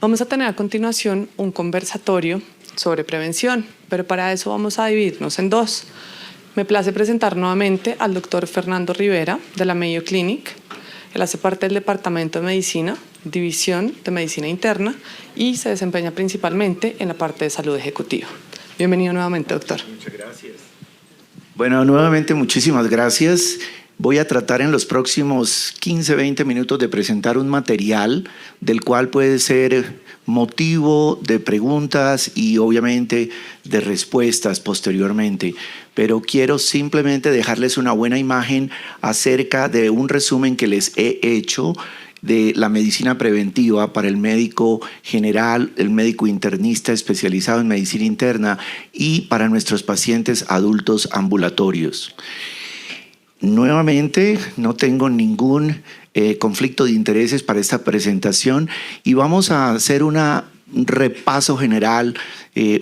Vamos a tener a continuación un conversatorio sobre prevención, pero para eso vamos a dividirnos en dos. Me place presentar nuevamente al doctor Fernando Rivera de la Mayo Clinic. Él hace parte del Departamento de Medicina, División de Medicina Interna y se desempeña principalmente en la parte de salud ejecutiva. Bienvenido nuevamente, doctor. Muchas gracias. Bueno, nuevamente muchísimas gracias. Voy a tratar en los próximos 15-20 minutos de presentar un material del cual puede ser motivo de preguntas y obviamente de respuestas posteriormente. Pero quiero simplemente dejarles una buena imagen acerca de un resumen que les he hecho de la medicina preventiva para el médico general, el médico internista especializado en medicina interna y para nuestros pacientes adultos ambulatorios. Nuevamente, no tengo ningún conflicto de intereses para esta presentación y vamos a hacer un repaso general,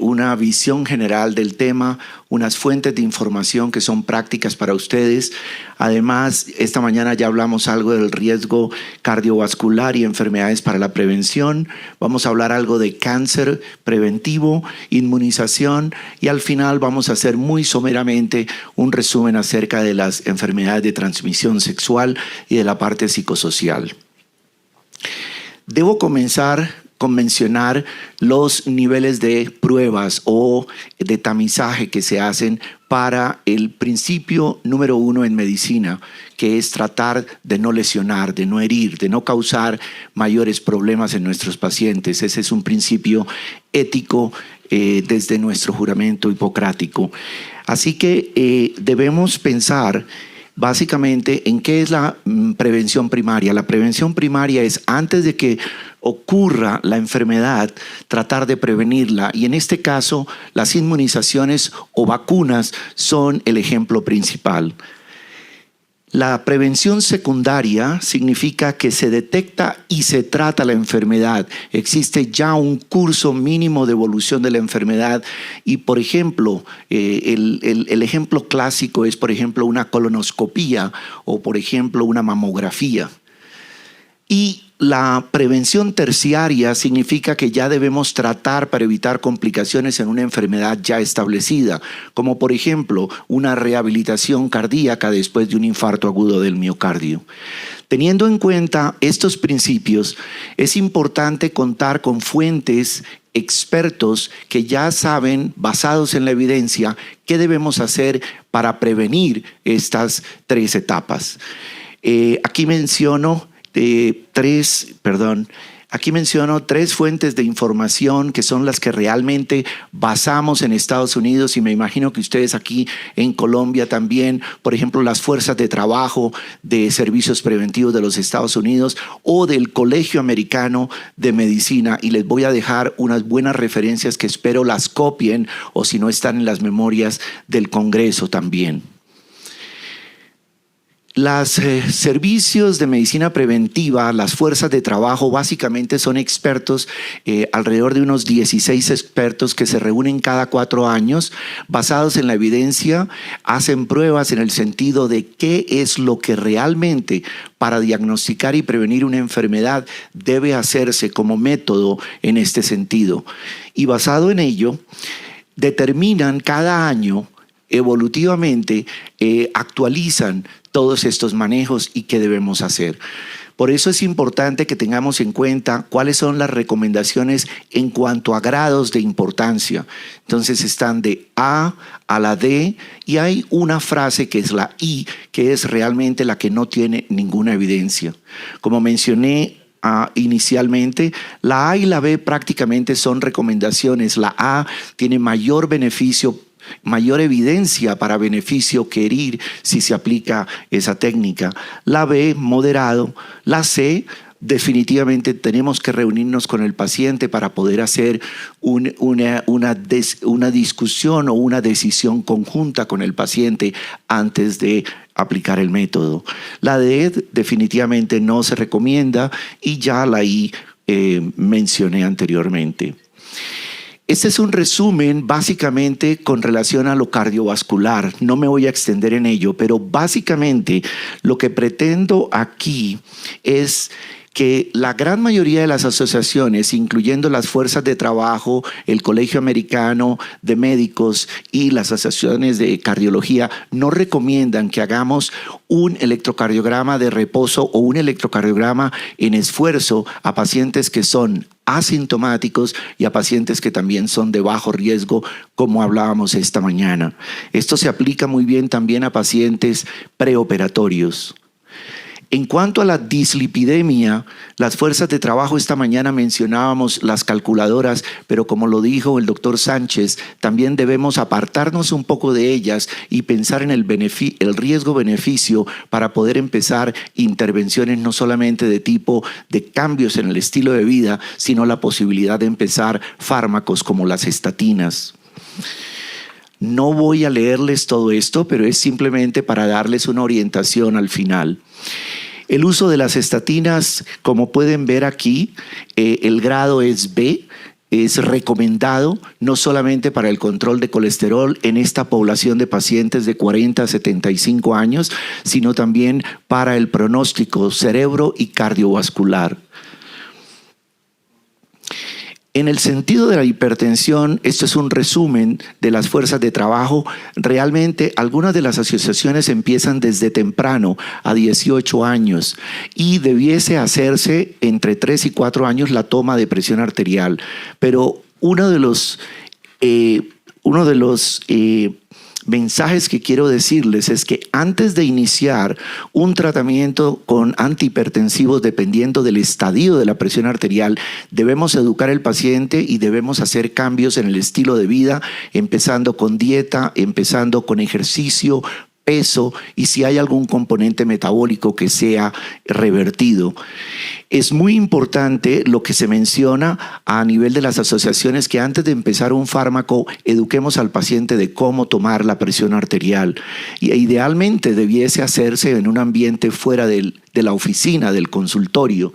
una visión general del tema, unas fuentes de información que son prácticas para ustedes. Además, esta mañana ya hablamos algo del riesgo cardiovascular y enfermedades para la prevención. Vamos a hablar algo de cáncer preventivo, inmunización y al final vamos a hacer muy someramente un resumen acerca de las enfermedades de transmisión sexual y de la parte psicosocial. Debo comenzar con mencionar los niveles de pruebas o de tamizaje que se hacen para el principio número 1 en medicina, que es tratar de no lesionar, de no herir, de no causar mayores problemas en nuestros pacientes. Ese es un principio ético desde nuestro juramento hipocrático. Así que debemos pensar básicamente en qué es la prevención primaria. La prevención primaria es antes de que ocurra la enfermedad, tratar de prevenirla y en este caso las inmunizaciones o vacunas son el ejemplo principal. La prevención secundaria significa que se detecta y se trata la enfermedad. Existe ya un curso mínimo de evolución de la enfermedad y, por ejemplo, el ejemplo clásico es, por ejemplo, una colonoscopía o, por ejemplo, una mamografía. Y la prevención terciaria significa que ya debemos tratar para evitar complicaciones en una enfermedad ya establecida, como por ejemplo una rehabilitación cardíaca después de un infarto agudo del miocardio. Teniendo en cuenta estos principios, es importante contar con fuentes, expertos que ya saben, basados en la evidencia, qué debemos hacer para prevenir estas tres etapas. Aquí menciono tres fuentes de información que son las que realmente basamos en Estados Unidos y me imagino que ustedes aquí en Colombia también, por ejemplo, las fuerzas de trabajo de servicios preventivos de los Estados Unidos o del Colegio Americano de Medicina y les voy a dejar unas buenas referencias que espero las copien o si no están en las memorias del Congreso también. Los servicios de medicina preventiva, las fuerzas de trabajo, básicamente son expertos, alrededor de unos 16 expertos que se reúnen cada 4 años, basados en la evidencia, hacen pruebas en el sentido de qué es lo que realmente para diagnosticar y prevenir una enfermedad debe hacerse como método en este sentido. Y basado en ello, determinan cada año evolutivamente, actualizan todos estos manejos y qué debemos hacer. Por eso es importante que tengamos en cuenta cuáles son las recomendaciones en cuanto a grados de importancia. Entonces están de A a la D y hay una frase que es la I, que es realmente la que no tiene ninguna evidencia. Como mencioné inicialmente, la A y la B prácticamente son recomendaciones. La A tiene mayor beneficio, mayor evidencia para beneficio que herir si se aplica esa técnica. La B, moderado. La C, definitivamente tenemos que reunirnos con el paciente para poder hacer una discusión o una decisión conjunta con el paciente antes de aplicar el método. La D definitivamente no se recomienda y ya la I mencioné anteriormente. Este es un resumen básicamente con relación a lo cardiovascular. No me voy a extender en ello, pero básicamente lo que pretendo aquí es que la gran mayoría de las asociaciones, incluyendo las fuerzas de trabajo, el Colegio Americano de Médicos y las asociaciones de cardiología, no recomiendan que hagamos un electrocardiograma de reposo o un electrocardiograma en esfuerzo a pacientes que son asintomáticos y a pacientes que también son de bajo riesgo, como hablábamos esta mañana. Esto se aplica muy bien también a pacientes preoperatorios. En cuanto a la dislipidemia, las fuerzas de trabajo, esta mañana mencionábamos las calculadoras, pero como lo dijo el doctor Sánchez, también debemos apartarnos un poco de ellas y pensar en el riesgo-beneficio para poder empezar intervenciones no solamente de tipo de cambios en el estilo de vida, sino la posibilidad de empezar fármacos como las estatinas. No voy a leerles todo esto, pero es simplemente para darles una orientación al final. El uso de las estatinas, como pueden ver aquí, el grado es B, es recomendado no solamente para el control de colesterol en esta población de pacientes de 40 a 75 años, sino también para el pronóstico cerebro y cardiovascular. En el sentido de la hipertensión, esto es un resumen de las fuerzas de trabajo. Realmente algunas de las asociaciones empiezan desde temprano, a 18 años, y debiese hacerse entre 3 y 4 años la toma de presión arterial. Pero uno de los mensajes que quiero decirles es que antes de iniciar un tratamiento con antihipertensivos, dependiendo del estadio de la presión arterial, debemos educar al paciente y debemos hacer cambios en el estilo de vida, empezando con dieta, empezando con ejercicio, peso y si hay algún componente metabólico que sea revertido. Es muy importante lo que se menciona a nivel de las asociaciones, que antes de empezar un fármaco eduquemos al paciente de cómo tomar la presión arterial. Y idealmente debiese hacerse en un ambiente fuera de la oficina, del consultorio.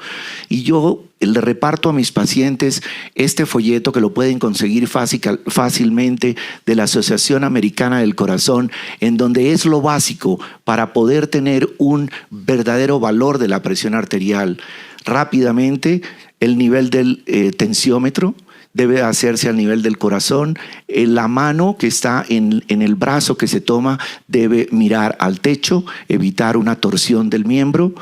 Y yo le reparto a mis pacientes este folleto que lo pueden conseguir fácilmente de la Asociación Americana del Corazón, en donde es lo básico para poder tener un verdadero valor de la presión arterial. Rápidamente, el nivel del tensiómetro debe hacerse al nivel del corazón. La mano que está en el brazo que se toma debe mirar al techo, evitar una torsión del miembro.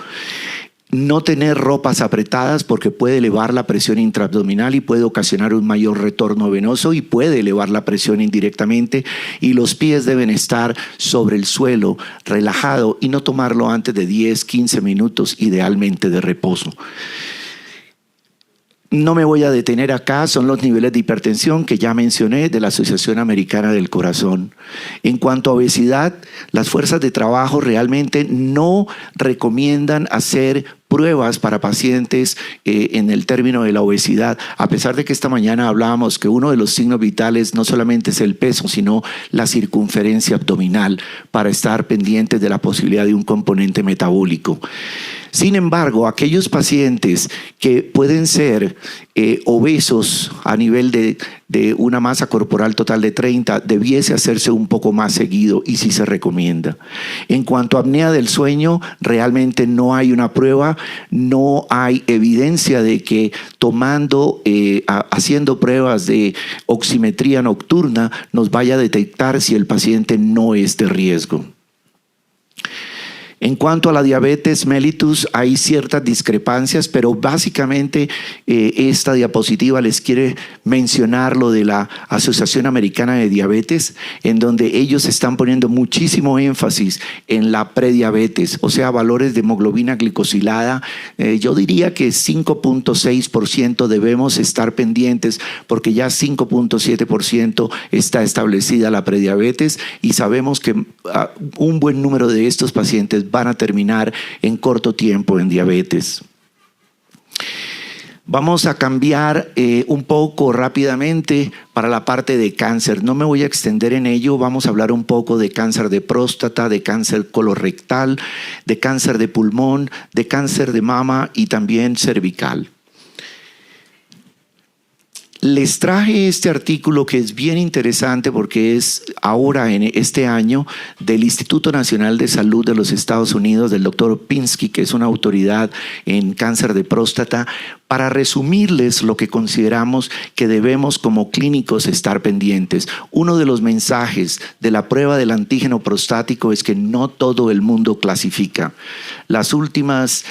No tener ropas apretadas porque puede elevar la presión intraabdominal y puede ocasionar un mayor retorno venoso y puede elevar la presión indirectamente. Y los pies deben estar sobre el suelo, relajado, y no tomarlo antes de 10, 15 minutos, idealmente de reposo. No me voy a detener acá, son los niveles de hipertensión que ya mencioné de la Asociación Americana del Corazón. En cuanto a obesidad, las fuerzas de trabajo realmente no recomiendan hacer pruebas para pacientes en el término de la obesidad, a pesar de que esta mañana hablábamos que uno de los signos vitales no solamente es el peso, sino la circunferencia abdominal, para estar pendientes de la posibilidad de un componente metabólico. Sin embargo, aquellos pacientes que pueden ser obesos a nivel de una masa corporal total de 30, debiese hacerse un poco más seguido y sí se recomienda. En cuanto a apnea del sueño, realmente no hay una prueba, no hay evidencia de que haciendo pruebas de oximetría nocturna nos vaya a detectar si el paciente no es de riesgo. En cuanto a la diabetes mellitus, hay ciertas discrepancias, pero básicamente esta diapositiva les quiere mencionar lo de la Asociación Americana de Diabetes, en donde ellos están poniendo muchísimo énfasis en la prediabetes, o sea, valores de hemoglobina glicosilada. Yo diría que 5.6% debemos estar pendientes, porque ya 5.7% está establecida la prediabetes y sabemos que un buen número de estos pacientes van a terminar en corto tiempo en diabetes. Vamos a cambiar un poco rápidamente para la parte de cáncer. No me voy a extender en ello, vamos a hablar un poco de cáncer de próstata, de cáncer colorectal, de cáncer de pulmón, de cáncer de mama y también cervical. Les traje este artículo que es bien interesante porque es ahora en este año del Instituto Nacional de Salud de los Estados Unidos, del doctor Pinsky, que es una autoridad en cáncer de próstata, para resumirles lo que consideramos que debemos como clínicos estar pendientes. Uno de los mensajes de la prueba del antígeno prostático es que no todo el mundo clasifica. Las últimas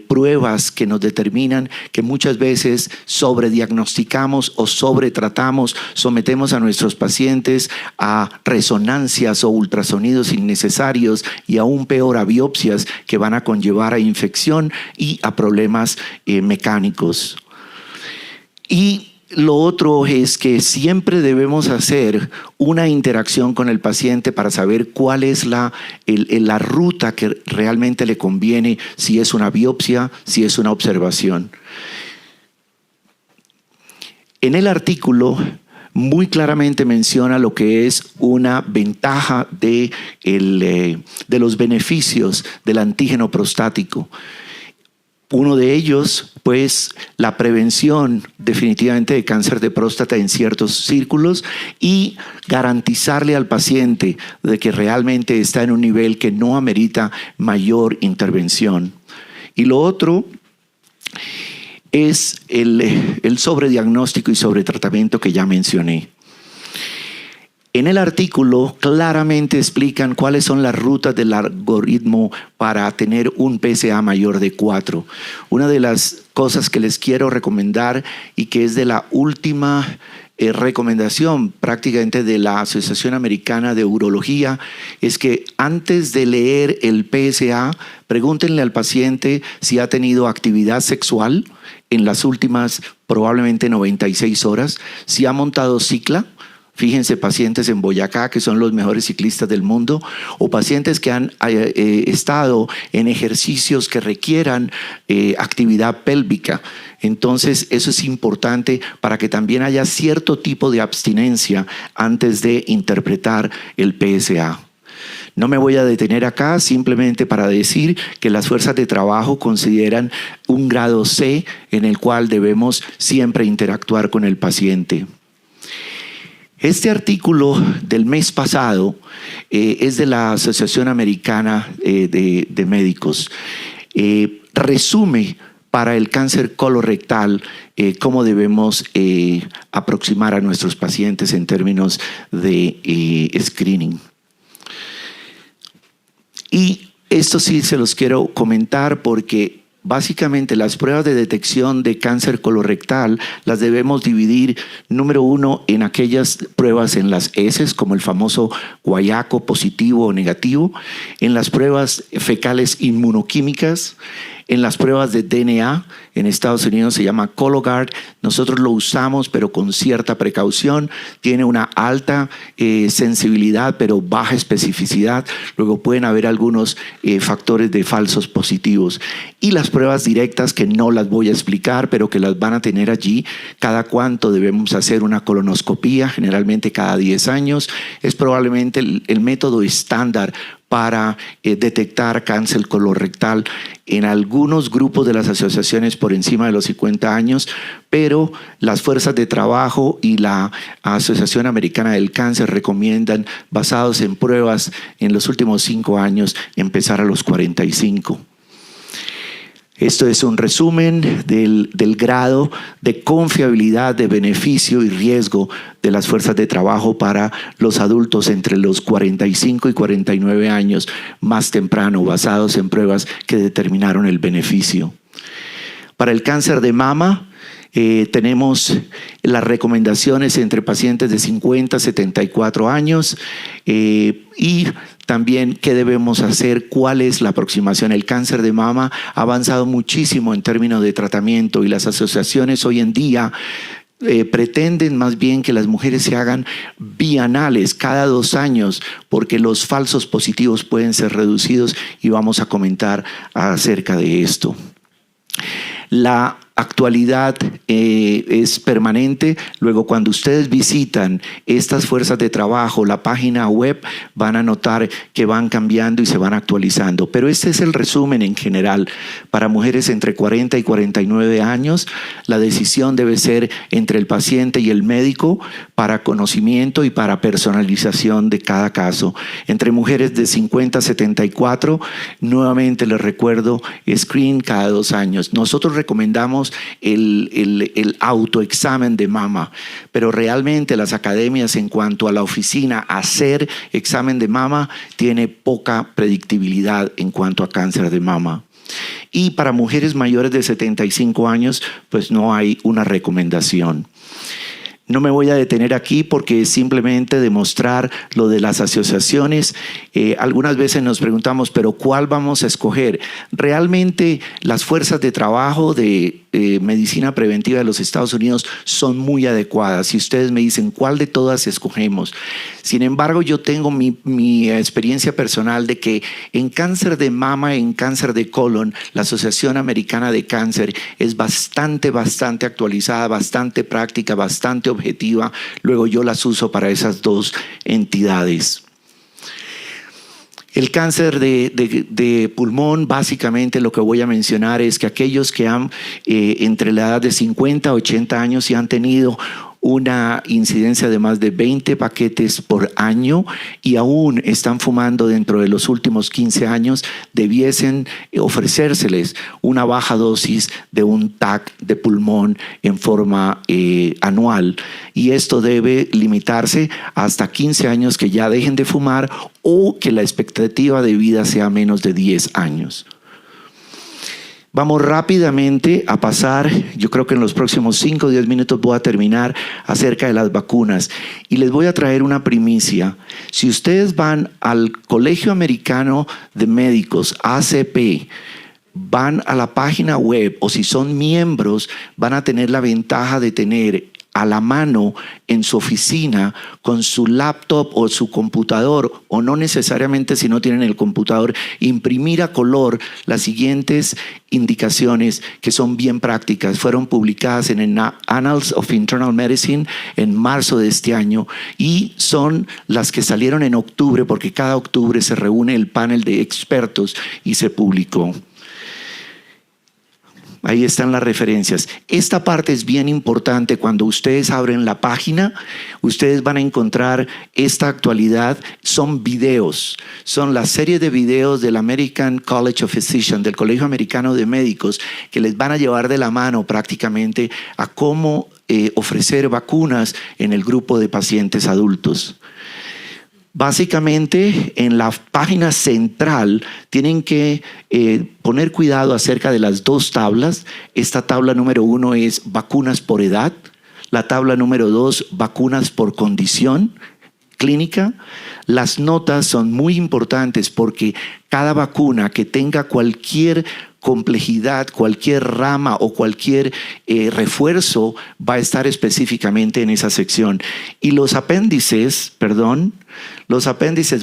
pruebas que nos determinan que muchas veces sobrediagnosticamos o sobretratamos, sometemos a nuestros pacientes a resonancias o ultrasonidos innecesarios y aún peor a biopsias que van a conllevar a infección y a problemas mecánicos. Y lo otro es que siempre debemos hacer una interacción con el paciente para saber cuál es la ruta que realmente le conviene, si es una biopsia, si es una observación. En el artículo muy claramente menciona lo que es una ventaja de los beneficios del antígeno prostático. Uno de ellos, pues, la prevención definitivamente de cáncer de próstata en ciertos círculos y garantizarle al paciente de que realmente está en un nivel que no amerita mayor intervención. Y lo otro es el sobrediagnóstico y sobretratamiento que ya mencioné. En el artículo claramente explican cuáles son las rutas del algoritmo para tener un PSA mayor de 4. Una de las cosas que les quiero recomendar y que es de la última recomendación prácticamente de la Asociación Americana de Urología es que antes de leer el PSA, pregúntenle al paciente si ha tenido actividad sexual en las últimas probablemente 96 horas, si ha montado cicla. Fíjense, pacientes en Boyacá, que son los mejores ciclistas del mundo, o pacientes que han estado en ejercicios que requieran actividad pélvica. Entonces, eso es importante para que también haya cierto tipo de abstinencia antes de interpretar el PSA. No me voy a detener acá, simplemente para decir que las fuerzas de trabajo consideran un grado C en el cual debemos siempre interactuar con el paciente. Este artículo del mes pasado es de la Asociación Americana de Médicos. Resume para el cáncer colorectal cómo debemos aproximar a nuestros pacientes en términos de screening. Y esto sí se los quiero comentar porque básicamente las pruebas de detección de cáncer colorectal las debemos dividir, número uno, en aquellas pruebas en las heces, como el famoso guayaco positivo o negativo, en las pruebas fecales inmunoquímicas, en las pruebas de DNA. En Estados Unidos se llama Cologuard. Nosotros lo usamos, pero con cierta precaución. Tiene una alta sensibilidad, pero baja especificidad. Luego pueden haber algunos factores de falsos positivos. Y las pruebas directas, que no las voy a explicar, pero que las van a tener allí. Cada cuánto debemos hacer una colonoscopía, generalmente cada 10 años. Es probablemente el método estándar para detectar cáncer colorectal en algunos grupos de las asociaciones por encima de los 50 años, pero las fuerzas de trabajo y la Asociación Americana del Cáncer recomiendan, basados en pruebas en los últimos 5 años, empezar a los 45. Esto es un resumen del grado de confiabilidad, de beneficio y riesgo de las fuerzas de trabajo para los adultos entre los 45 y 49 años más temprano, basados en pruebas que determinaron el beneficio. Para el cáncer de mama, tenemos las recomendaciones entre pacientes de 50 a 74 años y también qué debemos hacer, cuál es la aproximación. El cáncer de mama ha avanzado muchísimo en términos de tratamiento y las asociaciones hoy en día pretenden más bien que las mujeres se hagan bienales cada 2 años porque los falsos positivos pueden ser reducidos y vamos a comentar acerca de esto. La actualidad es permanente. Luego, cuando ustedes visitan estas fuerzas de trabajo, la página web, van a notar que van cambiando y se van actualizando. Pero este es el resumen en general. Para mujeres entre 40 y 49 años, la decisión debe ser entre el paciente y el médico para conocimiento y para personalización de cada caso. Entre mujeres de 50 a 74, nuevamente les recuerdo, screen cada 2 años. Nosotros recomendamos el autoexamen de mama, pero realmente las academias en cuanto a la oficina hacer examen de mama tiene poca predictibilidad en cuanto a cáncer de mama. Y para mujeres mayores de 75 años, pues no hay una recomendación. No me voy a detener aquí porque es simplemente demostrar lo de las asociaciones. Algunas veces nos preguntamos, ¿pero cuál vamos a escoger? Realmente las fuerzas de trabajo de medicina preventiva de los Estados Unidos son muy adecuadas. Si ustedes me dicen, ¿cuál de todas escogemos? Sin embargo, yo tengo mi experiencia personal de que en cáncer de mama, en cáncer de colon, la Asociación Americana de Cáncer es bastante actualizada, bastante práctica, bastante objetiva. Luego yo las uso para esas dos entidades. El cáncer de pulmón, básicamente lo que voy a mencionar es que aquellos que han entre la edad de 50 a 80 años y han tenido una incidencia de más de 20 paquetes por año y aún están fumando dentro de los últimos 15 años, debiesen ofrecérseles una baja dosis de un TAC de pulmón en forma anual. Y esto debe limitarse hasta 15 años que ya dejen de fumar o que la expectativa de vida sea menos de 10 años. Vamos rápidamente a pasar, yo creo que en los próximos 5 o 10 minutos voy a terminar acerca de las vacunas y les voy a traer una primicia. Si ustedes van al Colegio Americano de Médicos, ACP, van a la página web o si son miembros, van a tener la ventaja de tener a la mano en su oficina con su laptop o su computador, o no necesariamente si no tienen el computador, imprimir a color las siguientes indicaciones que son bien prácticas. Fueron publicadas en el Annals of Internal Medicine en marzo de este año y son las que salieron en octubre porque cada octubre se reúne el panel de expertos y se publicó. Ahí están las referencias. Esta parte es bien importante. Cuando ustedes abren la página, ustedes van a encontrar esta actualidad. Son videos, son la serie de videos del American College of Physicians, del Colegio Americano de Médicos, que les van a llevar de la mano prácticamente a cómo ofrecer vacunas en el grupo de pacientes adultos. Básicamente, en la página central tienen que poner cuidado acerca de las dos tablas. Esta tabla número 1 es vacunas por edad. La tabla número 2, vacunas por condición clínica. Las notas son muy importantes porque cada vacuna que tenga cualquier complejidad, cualquier rama o cualquier refuerzo va a estar específicamente en esa sección. Y los apéndices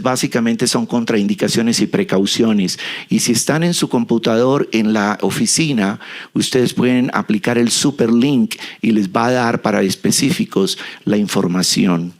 básicamente son contraindicaciones y precauciones. Y si están en su computador en la oficina, ustedes pueden aplicar el superlink y les va a dar para específicos la información.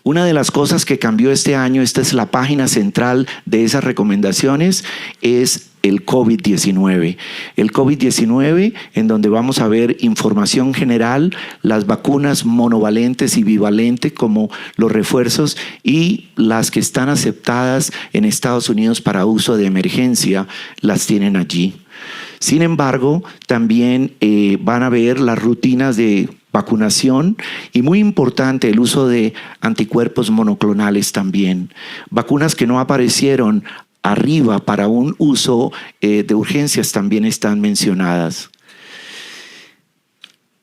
Una de las cosas que cambió este año, esta es la página central de esas recomendaciones, es el COVID-19. El COVID-19, en donde vamos a ver información general, las vacunas monovalentes y bivalentes como los refuerzos y las que están aceptadas en Estados Unidos para uso de emergencia, las tienen allí. Sin embargo, también van a ver las rutinas de vacunación y muy importante el uso de anticuerpos monoclonales también. Vacunas que no aparecieron arriba para un uso de urgencias también están mencionadas.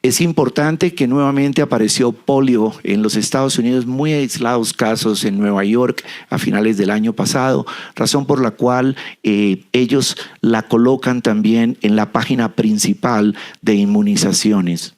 Es importante que nuevamente apareció polio en los Estados Unidos, muy aislados casos en Nueva York a finales del año pasado, razón por la cual ellos la colocan también en la página principal de inmunizaciones.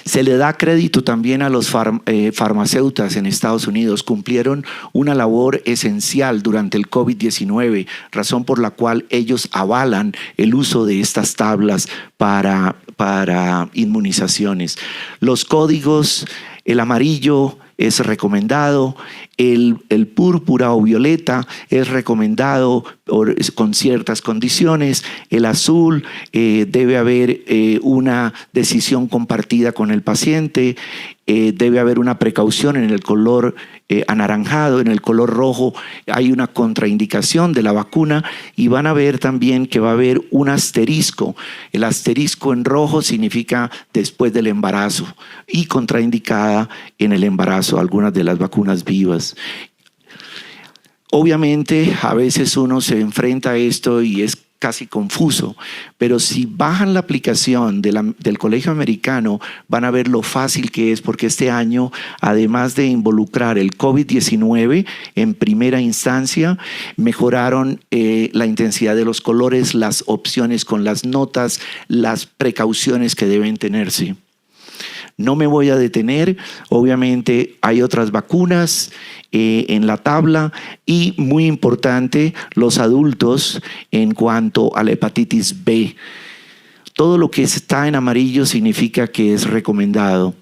Se le da crédito también a los farmacéuticos en Estados Unidos. Cumplieron una labor esencial durante el COVID-19, razón por la cual ellos avalan el uso de estas tablas para inmunizaciones. Los códigos, el amarillo es recomendado, el púrpura o violeta es recomendado con ciertas condiciones, el azul debe haber una decisión compartida con el paciente, debe haber una precaución en el color anaranjado, en el color rojo hay una contraindicación de la vacuna y van a ver también que va a haber un asterisco. El asterisco en rojo significa después del embarazo y contraindicada en el embarazo, algunas de las vacunas vivas. Obviamente a veces uno se enfrenta a esto y es casi confuso, pero si bajan la aplicación del Colegio Americano van a ver lo fácil que es, porque este año, además de involucrar el COVID-19 en primera instancia, mejoraron la intensidad de los colores, las opciones con las notas, las precauciones que deben tenerse. No me voy a detener, obviamente hay otras vacunas en la tabla y muy importante los adultos en cuanto a la hepatitis B. Todo lo que está en amarillo significa que es recomendado.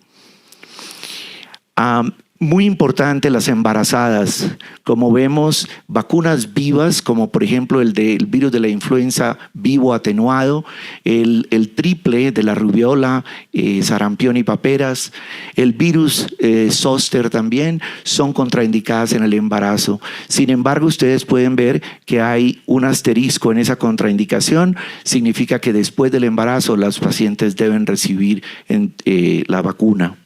Muy importante las embarazadas, como vemos, vacunas vivas, como por ejemplo el del virus de la influenza vivo atenuado, el triple de la rubiola, sarampión y paperas, el virus zóster también son contraindicadas en el embarazo. Sin embargo, ustedes pueden ver que hay un asterisco en esa contraindicación, significa que después del embarazo los pacientes deben recibir la vacuna.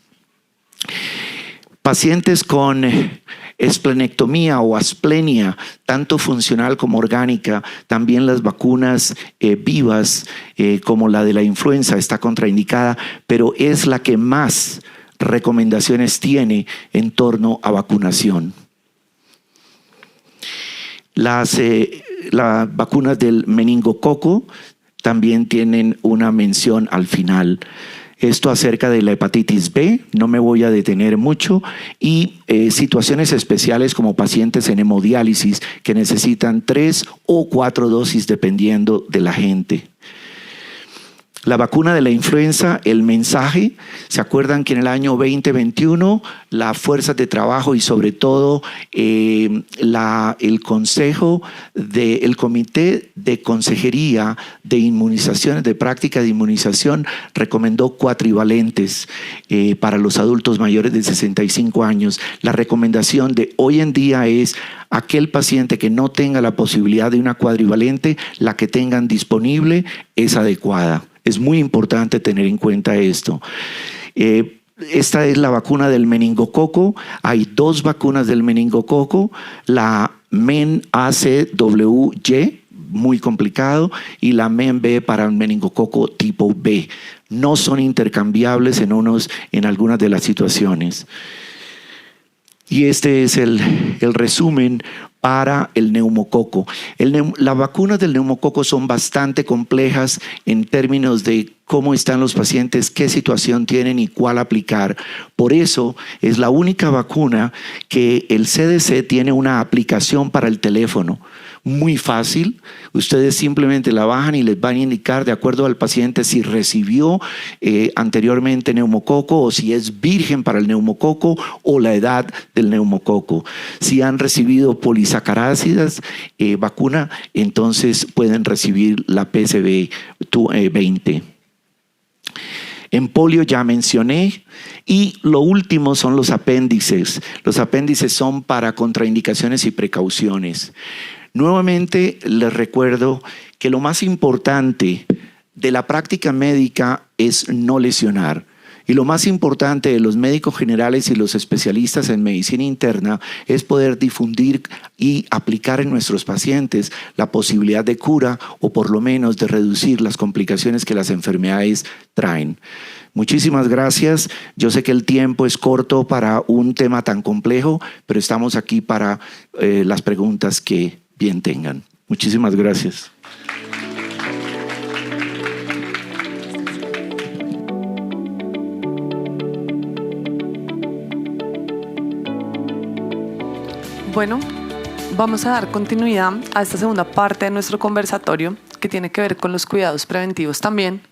Pacientes con esplenectomía o asplenia, tanto funcional como orgánica, también las vacunas vivas como la de la influenza está contraindicada, pero es la que más recomendaciones tiene en torno a vacunación. Las vacunas del meningococo también tienen una mención al final. Esto acerca de la hepatitis B, no me voy a detener mucho, y situaciones especiales como pacientes en hemodiálisis que necesitan 3 o 4 dosis dependiendo de la gente. La vacuna de la influenza, el mensaje, ¿se acuerdan que en el año 2021 las fuerzas de trabajo y sobre todo el consejo del Comité de Consejería de Inmunizaciones, de práctica de inmunización, recomendó cuatrivalentes para los adultos mayores de 65 años? La recomendación de hoy en día es aquel paciente que no tenga la posibilidad de una cuadrivalente, la que tengan disponible es adecuada. Es muy importante tener en cuenta esto. Esta es la vacuna del meningococo. Hay 2 vacunas del meningococo, la MEN-ACWY, muy complicado, y la MEN-B para el meningococo tipo B. No son intercambiables en algunas de las situaciones. Y este es el resumen para el neumococo. Las vacunas del neumococo son bastante complejas en términos de cómo están los pacientes, qué situación tienen y cuál aplicar. Por eso es la única vacuna que el CDC tiene una aplicación para el teléfono. Muy fácil, ustedes simplemente la bajan y les van a indicar de acuerdo al paciente si recibió anteriormente neumococo o si es virgen para el neumococo o la edad del neumococo. Si han recibido polisacarácidas vacuna, entonces pueden recibir la PCV 20. En polio ya mencioné, y lo último son los apéndices. Los apéndices son para contraindicaciones y precauciones. Nuevamente les recuerdo que lo más importante de la práctica médica es no lesionar. Y lo más importante de los médicos generales y los especialistas en medicina interna es poder difundir y aplicar en nuestros pacientes la posibilidad de cura o por lo menos de reducir las complicaciones que las enfermedades traen. Muchísimas gracias. Yo sé que el tiempo es corto para un tema tan complejo, pero estamos aquí para las preguntas que bien tengan. Muchísimas gracias. Bueno, vamos a dar continuidad a esta segunda parte de nuestro conversatorio que tiene que ver con los cuidados preventivos también,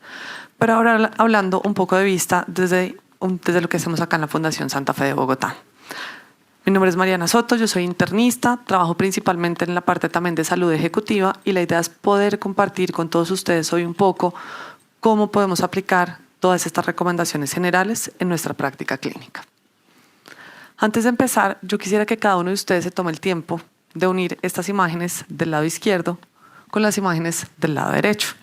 pero ahora hablando un poco de vista desde lo que hacemos acá en la Fundación Santa Fe de Bogotá. Mi nombre es Mariana Soto, yo soy internista, trabajo principalmente en la parte también de salud ejecutiva y la idea es poder compartir con todos ustedes hoy un poco cómo podemos aplicar todas estas recomendaciones generales en nuestra práctica clínica. Antes de empezar, yo quisiera que cada uno de ustedes se tome el tiempo de unir estas imágenes del lado izquierdo con las imágenes del lado derecho.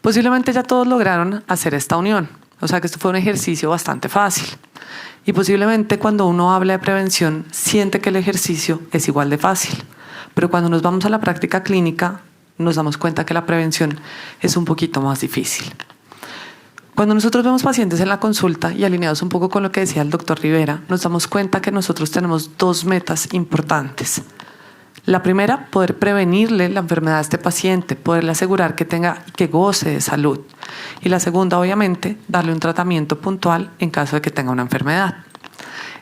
Posiblemente ya todos lograron hacer esta unión. O sea que esto fue un ejercicio bastante fácil. Y posiblemente cuando uno habla de prevención, siente que el ejercicio es igual de fácil. Pero cuando nos vamos a la práctica clínica, nos damos cuenta que la prevención es un poquito más difícil. Cuando nosotros vemos pacientes en la consulta y alineados un poco con lo que decía el doctor Rivera, nos damos cuenta que nosotros tenemos dos metas importantes. La primera, poder prevenirle la enfermedad a este paciente, poderle asegurar que goce de salud. Y la segunda, obviamente, darle un tratamiento puntual en caso de que tenga una enfermedad.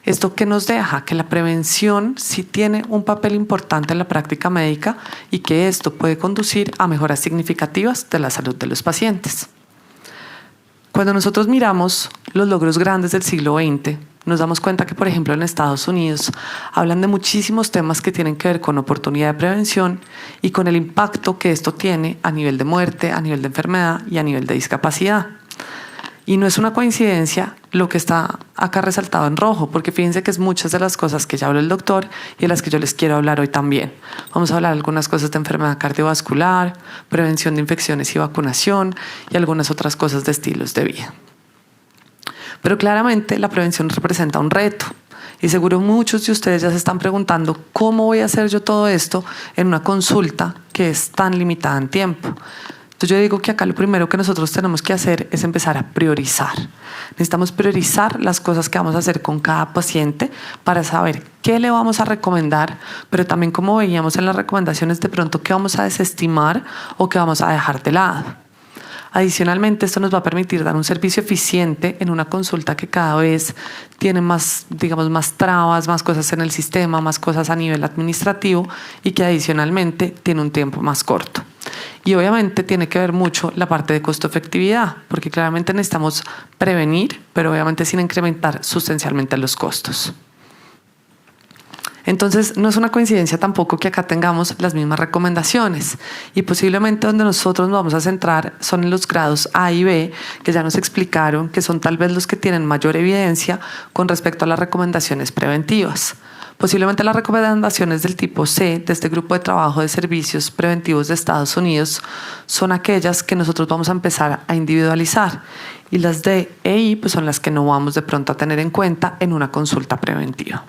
Esto que nos deja que la prevención sí tiene un papel importante en la práctica médica y que esto puede conducir a mejoras significativas de la salud de los pacientes. Cuando nosotros miramos los logros grandes del siglo XX, nos damos cuenta que, por ejemplo, en Estados Unidos hablan de muchísimos temas que tienen que ver con oportunidad de prevención y con el impacto que esto tiene a nivel de muerte, a nivel de enfermedad y a nivel de discapacidad. Y no es una coincidencia lo que está acá resaltado en rojo, porque fíjense que es muchas de las cosas que ya habló el doctor y de las que yo les quiero hablar hoy también. Vamos a hablar algunas cosas de enfermedad cardiovascular, prevención de infecciones y vacunación y algunas otras cosas de estilos de vida. Pero claramente la prevención representa un reto y seguro muchos de ustedes ya se están preguntando cómo voy a hacer yo todo esto en una consulta que es tan limitada en tiempo. Entonces yo digo que acá lo primero que nosotros tenemos que hacer es empezar a priorizar. Necesitamos priorizar las cosas que vamos a hacer con cada paciente para saber qué le vamos a recomendar, pero también, como veíamos en las recomendaciones, de pronto qué vamos a desestimar o qué vamos a dejar de lado. Adicionalmente, esto nos va a permitir dar un servicio eficiente en una consulta que cada vez tiene más trabas, más cosas en el sistema, más cosas a nivel administrativo y que adicionalmente tiene un tiempo más corto. Y obviamente tiene que ver mucho la parte de costo-efectividad, porque claramente necesitamos prevenir, pero obviamente sin incrementar sustancialmente los costos. Entonces, no es una coincidencia tampoco que acá tengamos las mismas recomendaciones y posiblemente donde nosotros nos vamos a centrar son en los grados A y B, que ya nos explicaron que son tal vez los que tienen mayor evidencia con respecto a las recomendaciones preventivas. Posiblemente las recomendaciones del tipo C de este grupo de trabajo de servicios preventivos de Estados Unidos son aquellas que nosotros vamos a empezar a individualizar y las D e I pues son las que no vamos de pronto a tener en cuenta en una consulta preventiva.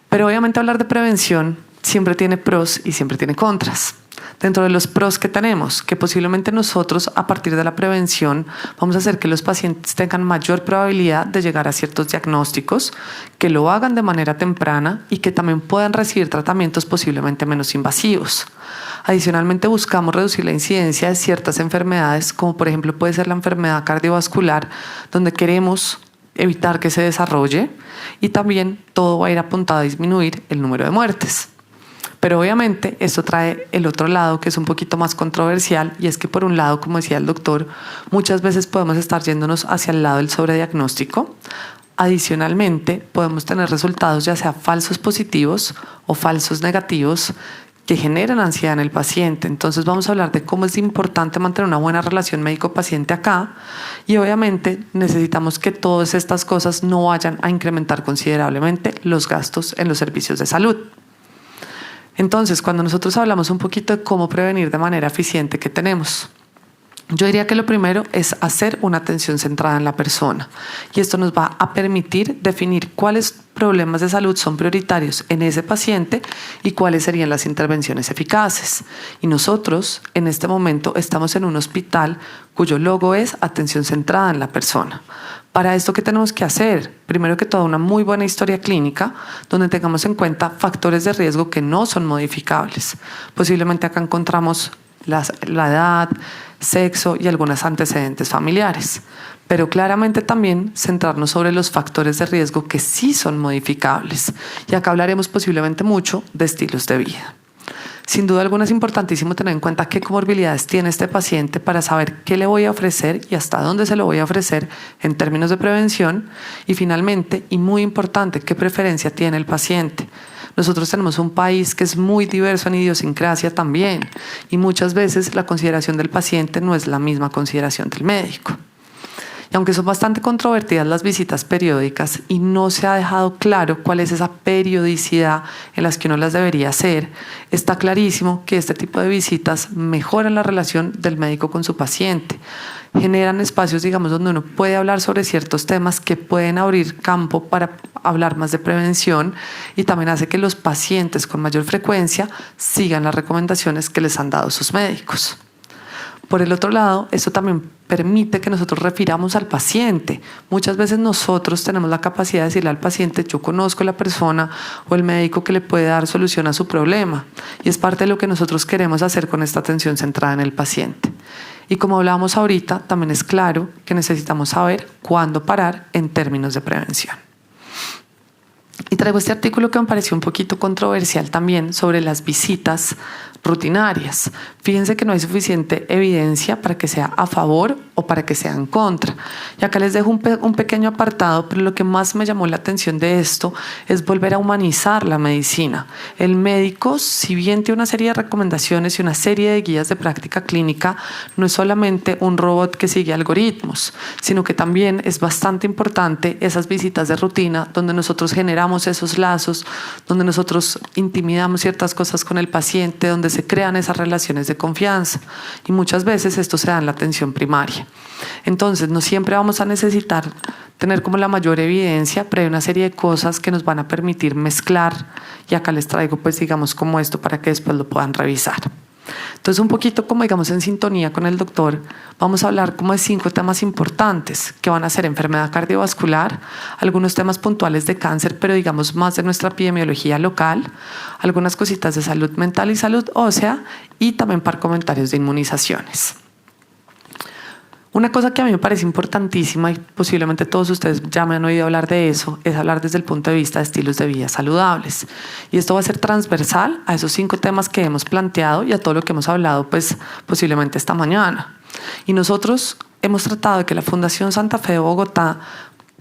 Pero obviamente hablar de prevención siempre tiene pros y siempre tiene contras. Dentro de los pros que tenemos, que posiblemente nosotros a partir de la prevención vamos a hacer que los pacientes tengan mayor probabilidad de llegar a ciertos diagnósticos, que lo hagan de manera temprana y que también puedan recibir tratamientos posiblemente menos invasivos. Adicionalmente buscamos reducir la incidencia de ciertas enfermedades, como por ejemplo puede ser la enfermedad cardiovascular, donde queremos evitar que se desarrolle y también todo va a ir apuntado a disminuir el número de muertes. Pero obviamente esto trae el otro lado que es un poquito más controversial y es que por un lado, como decía el doctor, muchas veces podemos estar yéndonos hacia el lado del sobrediagnóstico. Adicionalmente podemos tener resultados ya sea falsos positivos o falsos negativos que generan ansiedad en el paciente. Entonces vamos a hablar de cómo es importante mantener una buena relación médico-paciente acá y obviamente necesitamos que todas estas cosas no vayan a incrementar considerablemente los gastos en los servicios de salud. Entonces, cuando nosotros hablamos un poquito de cómo prevenir de manera eficiente, ¿qué tenemos? Yo diría que lo primero es hacer una atención centrada en la persona y esto nos va a permitir definir cuáles problemas de salud son prioritarios en ese paciente y cuáles serían las intervenciones eficaces. Y nosotros en este momento estamos en un hospital cuyo logo es atención centrada en la persona. Para esto, ¿qué tenemos que hacer? Primero que todo, una muy buena historia clínica donde tengamos en cuenta factores de riesgo que no son modificables. Posiblemente acá encontramos la edad, sexo y algunos antecedentes familiares. Pero claramente también centrarnos sobre los factores de riesgo que sí son modificables. Y acá hablaremos posiblemente mucho de estilos de vida. Sin duda alguna es importantísimo tener en cuenta qué comorbilidades tiene este paciente para saber qué le voy a ofrecer y hasta dónde se lo voy a ofrecer en términos de prevención. Y finalmente, y muy importante, qué preferencia tiene el paciente. Nosotros tenemos un país que es muy diverso en idiosincrasia también, y muchas veces la consideración del paciente no es la misma consideración del médico. Y aunque son bastante controvertidas las visitas periódicas y no se ha dejado claro cuál es esa periodicidad en las que uno las debería hacer, está clarísimo que este tipo de visitas mejoran la relación del médico con su paciente, generan espacios, digamos, donde uno puede hablar sobre ciertos temas que pueden abrir campo para hablar más de prevención, y también hace que los pacientes con mayor frecuencia sigan las recomendaciones que les han dado sus médicos. Por el otro lado, esto también permite que nosotros refiramos al paciente. Muchas veces nosotros tenemos la capacidad de decirle al paciente: yo conozco a la persona o el médico que le puede dar solución a su problema. Y es parte de lo que nosotros queremos hacer con esta atención centrada en el paciente. Y como hablábamos ahorita, también es claro que necesitamos saber cuándo parar en términos de prevención. Y traigo este artículo que me pareció un poquito controversial también sobre las visitas rutinarias. Fíjense que no hay suficiente evidencia para que sea a favor o para que sea en contra. Y acá les dejo un pequeño apartado, pero lo que más me llamó la atención de esto es volver a humanizar la medicina. El médico, si bien tiene una serie de recomendaciones y una serie de guías de práctica clínica, no es solamente un robot que sigue algoritmos, sino que también es bastante importante esas visitas de rutina donde nosotros generamos esos lazos, donde nosotros intimidamos ciertas cosas con el paciente, donde se crean esas relaciones de confianza, y muchas veces esto se da en la atención primaria. Entonces, no siempre vamos a necesitar tener como la mayor evidencia, pero hay una serie de cosas que nos van a permitir mezclar, y acá les traigo pues digamos como esto para que después lo puedan revisar. Entonces, un poquito como digamos en sintonía con el doctor, vamos a hablar como de 5 temas importantes que van a ser enfermedad cardiovascular, algunos temas puntuales de cáncer, pero digamos más de nuestra epidemiología local, algunas cositas de salud mental y salud ósea, y también par comentarios de inmunizaciones. Una cosa que a mí me parece importantísima, y posiblemente todos ustedes ya me han oído hablar de eso, es hablar desde el punto de vista de estilos de vida saludables. Y esto va a ser transversal a esos 5 temas que hemos planteado y a todo lo que hemos hablado pues posiblemente esta mañana. Y nosotros hemos tratado de que la Fundación Santa Fe de Bogotá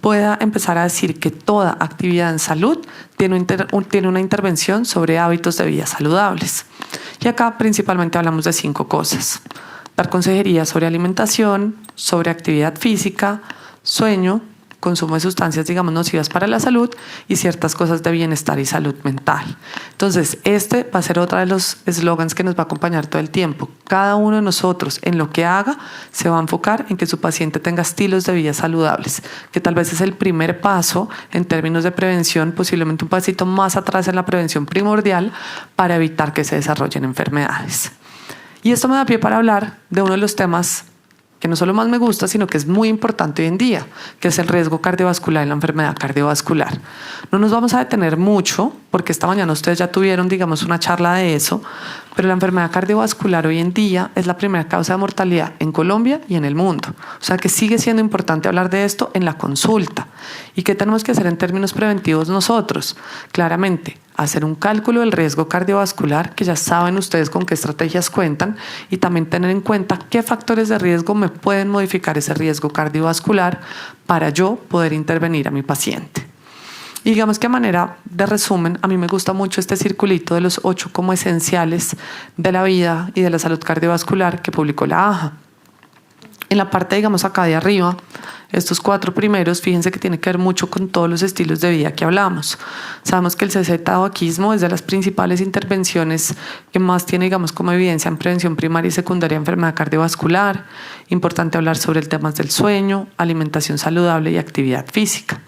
pueda empezar a decir que toda actividad en salud tiene una intervención sobre hábitos de vida saludables. Y acá principalmente hablamos de 5 cosas: dar consejería sobre alimentación, sobre actividad física, sueño, consumo de sustancias, digamos, nocivas para la salud, y ciertas cosas de bienestar y salud mental. Entonces, este va a ser otro de los eslogans que nos va a acompañar todo el tiempo. Cada uno de nosotros, en lo que haga, se va a enfocar en que su paciente tenga estilos de vida saludables, que tal vez es el primer paso en términos de prevención, posiblemente un pasito más atrás en la prevención primordial para evitar que se desarrollen enfermedades. Y esto me da pie para hablar de uno de los temas que no solo más me gusta, sino que es muy importante hoy en día, que es el riesgo cardiovascular y la enfermedad cardiovascular. No nos vamos a detener mucho, porque esta mañana ustedes ya tuvieron, digamos, una charla de eso, pero la enfermedad cardiovascular hoy en día es la primera causa de mortalidad en Colombia y en el mundo. O sea que sigue siendo importante hablar de esto en la consulta. ¿Y qué tenemos que hacer en términos preventivos nosotros? Claramente, hacer un cálculo del riesgo cardiovascular, que ya saben ustedes con qué estrategias cuentan, y también tener en cuenta qué factores de riesgo me pueden modificar ese riesgo cardiovascular para yo poder intervenir a mi paciente. Y digamos que a manera de resumen, a mí me gusta mucho este circulito de los 8 como esenciales de la vida y de la salud cardiovascular que publicó la AJA. En la parte, digamos, acá de arriba, estos 4 primeros, fíjense que tiene que ver mucho con todos los estilos de vida que hablamos. Sabemos que el CZ-tabaquismo es de las principales intervenciones que más tiene, digamos, como evidencia en prevención primaria y secundaria de enfermedad cardiovascular. Importante hablar sobre el tema del sueño, alimentación saludable y actividad física.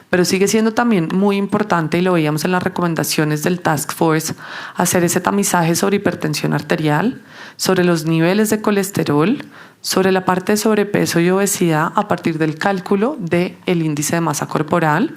Pero sigue siendo también muy importante, y lo veíamos en las recomendaciones del Task Force, hacer ese tamizaje sobre hipertensión arterial, sobre los niveles de colesterol, sobre la parte de sobrepeso y obesidad a partir del cálculo del índice de masa corporal,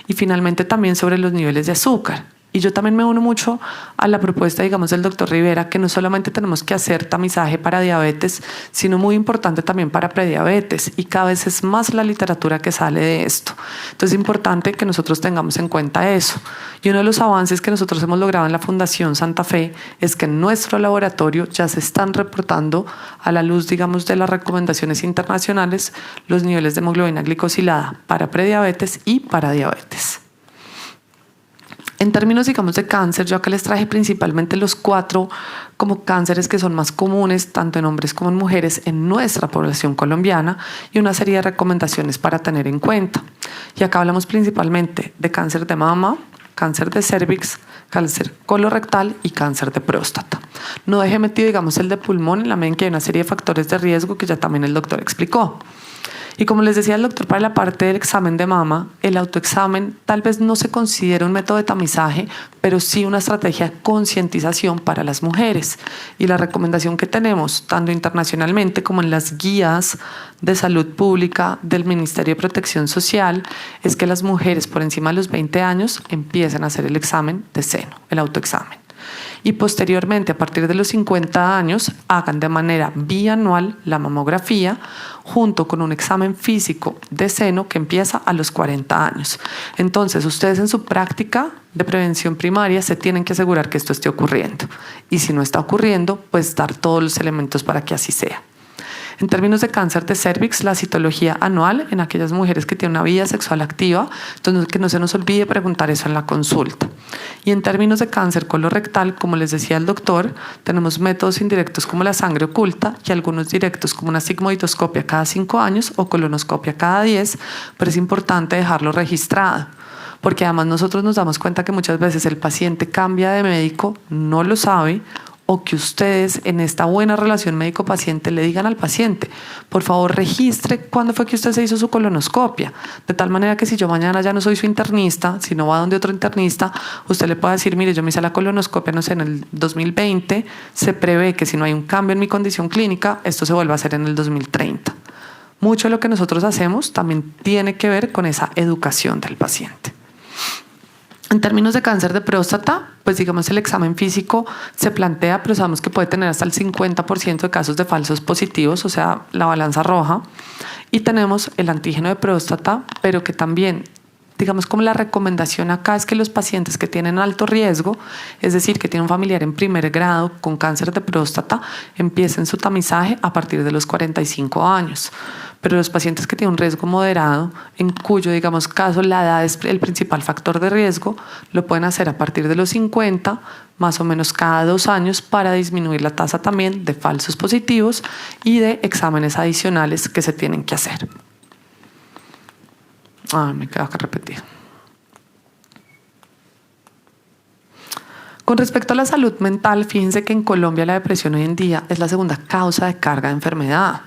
y finalmente también sobre los niveles de azúcar. Y yo también me uno mucho a la propuesta, digamos, del doctor Rivera, que no solamente tenemos que hacer tamizaje para diabetes, sino muy importante también para prediabetes. Y cada vez es más la literatura que sale de esto. Entonces es importante que nosotros tengamos en cuenta eso. Y uno de los avances que nosotros hemos logrado en la Fundación Santa Fe es que en nuestro laboratorio ya se están reportando a la luz, digamos, de las recomendaciones internacionales los niveles de hemoglobina glicosilada para prediabetes y para diabetes. En términos, digamos, de cáncer, yo acá les traje principalmente los 4 como cánceres que son más comunes, tanto en hombres como en mujeres, en nuestra población colombiana y una serie de recomendaciones para tener en cuenta. Y acá hablamos principalmente de cáncer de mama, cáncer de cervix, cáncer colorectal y cáncer de próstata. No dejé metido, digamos, el de pulmón en la medida en que hay una serie de factores de riesgo que ya también el doctor explicó. Y como les decía el doctor, para la parte del examen de mama, el autoexamen tal vez no se considera un método de tamizaje, pero sí una estrategia de concientización para las mujeres. Y la recomendación que tenemos, tanto internacionalmente como en las guías de salud pública del Ministerio de Protección Social, es que las mujeres por encima de los 20 años empiecen a hacer el examen de seno, el autoexamen. Y posteriormente, a partir de los 50 años, hagan de manera bianual la mamografía junto con un examen físico de seno que empieza a los 40 años. Entonces, ustedes en su práctica de prevención primaria se tienen que asegurar que esto esté ocurriendo. Y si no está ocurriendo, pues dar todos los elementos para que así sea. En términos de cáncer de cervix, la citología anual en aquellas mujeres que tienen una vida sexual activa, entonces que no se nos olvide preguntar eso en la consulta. Y en términos de cáncer colorectal, como les decía el doctor, tenemos métodos indirectos como la sangre oculta y algunos directos como una sigmoidoscopia cada 5 años o colonoscopia cada 10, pero es importante dejarlo registrado. Porque además nosotros nos damos cuenta que muchas veces el paciente cambia de médico, no lo sabe, o que ustedes en esta buena relación médico-paciente le digan al paciente, por favor registre cuándo fue que usted se hizo su colonoscopia, de tal manera que si yo mañana ya no soy su internista, si no va donde otro internista, usted le pueda decir, mire, yo me hice la colonoscopia, no sé, en el 2020, se prevé que si no hay un cambio en mi condición clínica, esto se vuelva a hacer en el 2030. Mucho de lo que nosotros hacemos también tiene que ver con esa educación del paciente. En términos de cáncer de próstata, pues digamos el examen físico se plantea, pero sabemos que puede tener hasta el 50% de casos de falsos positivos, o sea, la balanza roja. Y tenemos el antígeno de próstata, pero que también, digamos como la recomendación acá es que los pacientes que tienen alto riesgo, es decir, que tienen un familiar en primer grado con cáncer de próstata, empiecen su tamizaje a partir de los 45 años. Pero los pacientes que tienen un riesgo moderado, en cuyo, digamos, caso la edad es el principal factor de riesgo, lo pueden hacer a partir de los 50, más o menos cada 2 años, para disminuir la tasa también de falsos positivos y de exámenes adicionales que se tienen que hacer. Me queda que repetir. Con respecto a la salud mental, fíjense que en Colombia la depresión hoy en día es la segunda causa de carga de enfermedad.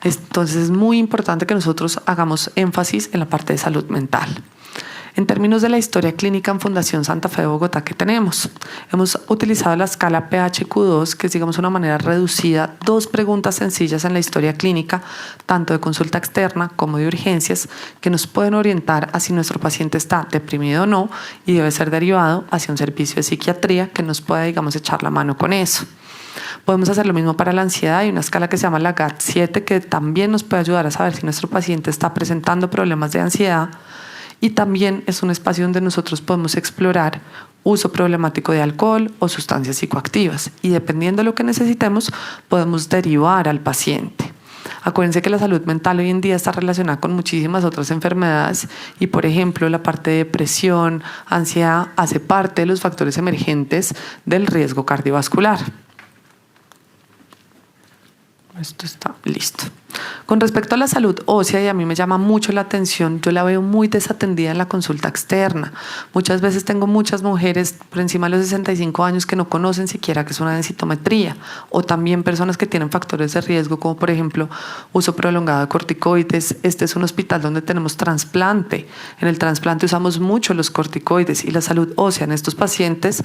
Entonces es muy importante que nosotros hagamos énfasis en la parte de salud mental. En términos de la historia clínica en Fundación Santa Fe de Bogotá, ¿qué tenemos? Hemos utilizado la escala PHQ-2, que es, digamos, una manera reducida, 2 preguntas sencillas en la historia clínica, tanto de consulta externa como de urgencias, que nos pueden orientar a si nuestro paciente está deprimido o no y debe ser derivado hacia un servicio de psiquiatría que nos pueda, digamos, echar la mano con eso. Podemos hacer lo mismo para la ansiedad. Hay una escala que se llama la GAD-7 que también nos puede ayudar a saber si nuestro paciente está presentando problemas de ansiedad, y también es un espacio donde nosotros podemos explorar uso problemático de alcohol o sustancias psicoactivas, y dependiendo de lo que necesitemos podemos derivar al paciente. Acuérdense que la salud mental hoy en día está relacionada con muchísimas otras enfermedades y, por ejemplo, la parte de depresión, ansiedad, hace parte de los factores emergentes del riesgo cardiovascular. Esto está listo. Con respecto a la salud ósea, y a mí me llama mucho la atención, yo la veo muy desatendida en la consulta externa. Muchas veces tengo muchas mujeres por encima de los 65 años que no conocen siquiera qué es una densitometría, o también personas que tienen factores de riesgo como por ejemplo uso prolongado de corticoides. Este es un hospital donde tenemos trasplante. En el trasplante usamos mucho los corticoides, y la salud ósea en estos pacientes,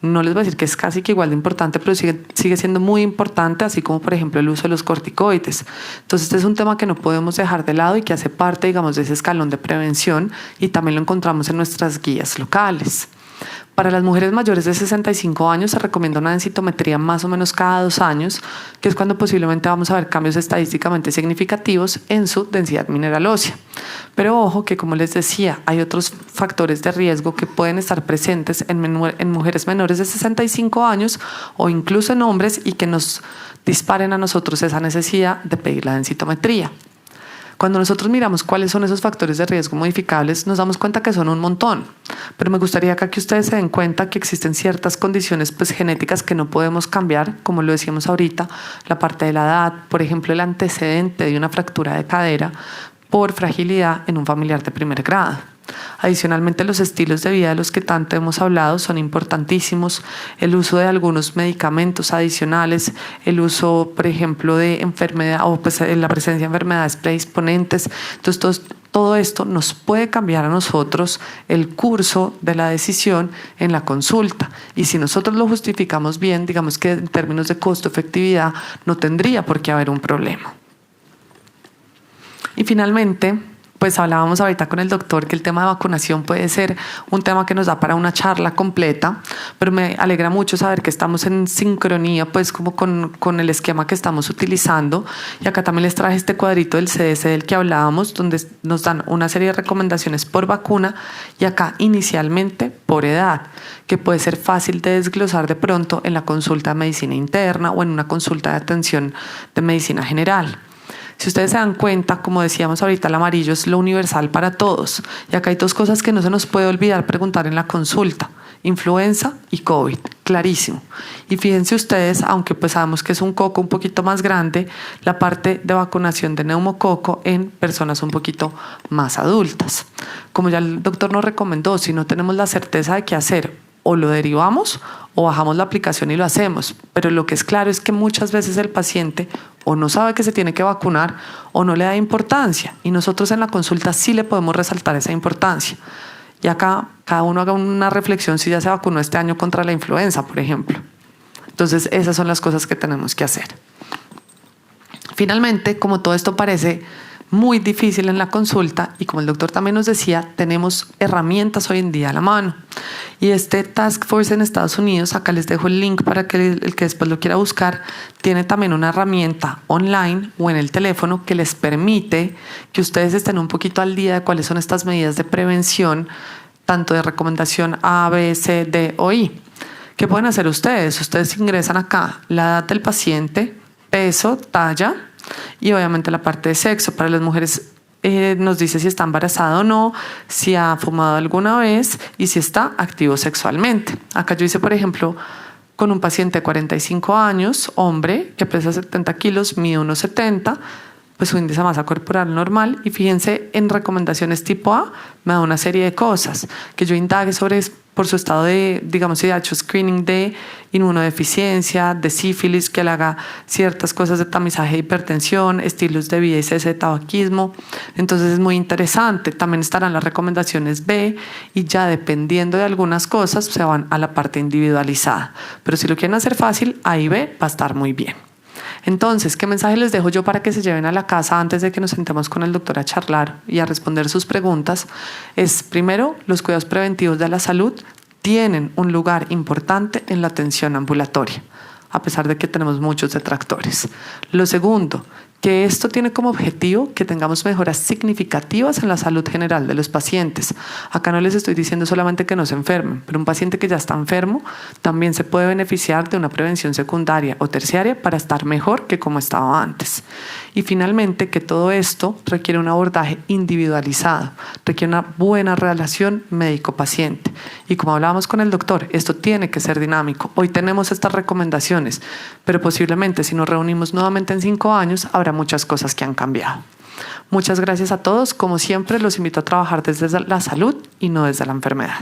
no les voy a decir que es casi que igual de importante, pero sigue siendo muy importante, así como por ejemplo el uso de los corticoides. Entonces este es un tema que no podemos dejar de lado y que hace parte, digamos, de ese escalón de prevención, y también lo encontramos en nuestras guías locales. Para las mujeres mayores de 65 años se recomienda una densitometría más o menos cada 2 años, que es cuando posiblemente vamos a ver cambios estadísticamente significativos en su densidad mineral ósea. Pero ojo que, como les decía, hay otros factores de riesgo que pueden estar presentes en mujeres menores de 65 años o incluso en hombres y que nos disparen a nosotros esa necesidad de pedir la densitometría. Cuando nosotros miramos cuáles son esos factores de riesgo modificables, nos damos cuenta que son un montón. Pero me gustaría acá que ustedes se den cuenta que existen ciertas condiciones genéticas que no podemos cambiar, como lo decíamos ahorita, la parte de la edad, por ejemplo, el antecedente de una fractura de cadera por fragilidad en un familiar de primer grado. Adicionalmente, los estilos de vida de los que tanto hemos hablado son importantísimos. El uso de algunos medicamentos adicionales, el uso, por ejemplo, de enfermedad o la presencia de enfermedades predisponentes. Entonces, todo esto nos puede cambiar a nosotros el curso de la decisión en la consulta. Y si nosotros lo justificamos bien, digamos que en términos de costo-efectividad no tendría por qué haber un problema. Y finalmente, pues hablábamos ahorita con el doctor que el tema de vacunación puede ser un tema que nos da para una charla completa, pero me alegra mucho saber que estamos en sincronía pues como con el esquema que estamos utilizando. Y acá también les traje este cuadrito del CDC del que hablábamos, donde nos dan una serie de recomendaciones por vacuna y acá inicialmente por edad, que puede ser fácil de desglosar de pronto en la consulta de medicina interna o en una consulta de atención de medicina general. Si ustedes se dan cuenta, como decíamos ahorita, el amarillo es lo universal para todos. Y acá hay 2 cosas que no se nos puede olvidar preguntar en la consulta: influenza y COVID, clarísimo. Y fíjense ustedes, aunque pues sabemos que es un coco un poquito más grande, la parte de vacunación de neumococo en personas un poquito más adultas. Como ya el doctor nos recomendó, si no tenemos la certeza de qué hacer, o lo derivamos o bajamos la aplicación y lo hacemos. Pero lo que es claro es que muchas veces el paciente o no sabe que se tiene que vacunar o no le da importancia. Y nosotros en la consulta sí le podemos resaltar esa importancia. Y acá cada uno haga una reflexión si ya se vacunó este año contra la influenza, por ejemplo. Entonces esas son las cosas que tenemos que hacer. Finalmente, como todo esto parece muy difícil en la consulta, y como el doctor también nos decía, tenemos herramientas hoy en día a la mano. Y este Task Force en Estados Unidos, acá les dejo el link para que el que después lo quiera buscar, tiene también una herramienta online o en el teléfono que les permite que ustedes estén un poquito al día de cuáles son estas medidas de prevención, tanto de recomendación A, B, C, D o I. ¿Qué pueden hacer ustedes? Ustedes ingresan acá la edad del paciente, peso, talla, y obviamente la parte de sexo. Para las mujeres nos dice si está embarazada o no, si ha fumado alguna vez y si está activo sexualmente. Acá yo hice, por ejemplo, con un paciente de 45 años, hombre, que pesa 70 kilos, mide 1,70, pues su índice de masa corporal normal. Y fíjense, en recomendaciones tipo A me da una serie de cosas que yo indague sobre por su estado de, digamos, si ha hecho screening de inmunodeficiencia, de sífilis, que le haga ciertas cosas de tamizaje de hipertensión, estilos de vida y cese de tabaquismo. Entonces es muy interesante. También estarán las recomendaciones B y ya dependiendo de algunas cosas se van a la parte individualizada. Pero si lo quieren hacer fácil, ahí B va a estar muy bien. Entonces, ¿qué mensaje les dejo yo para que se lleven a la casa antes de que nos sentemos con el doctor a charlar y a responder sus preguntas? Es, primero, los cuidados preventivos de la salud tienen un lugar importante en la atención ambulatoria, a pesar de que tenemos muchos detractores. Lo segundo, que esto tiene como objetivo que tengamos mejoras significativas en la salud general de los pacientes. Acá no les estoy diciendo solamente que no se enfermen, pero un paciente que ya está enfermo también se puede beneficiar de una prevención secundaria o terciaria para estar mejor que como estaba antes. Y finalmente, que todo esto requiere un abordaje individualizado, requiere una buena relación médico-paciente. Y como hablábamos con el doctor, esto tiene que ser dinámico. Hoy tenemos estas recomendaciones, pero posiblemente si nos reunimos nuevamente en 5 años, habrá muchas cosas que han cambiado. Muchas gracias a todos. Como siempre, los invito a trabajar desde la salud y no desde la enfermedad.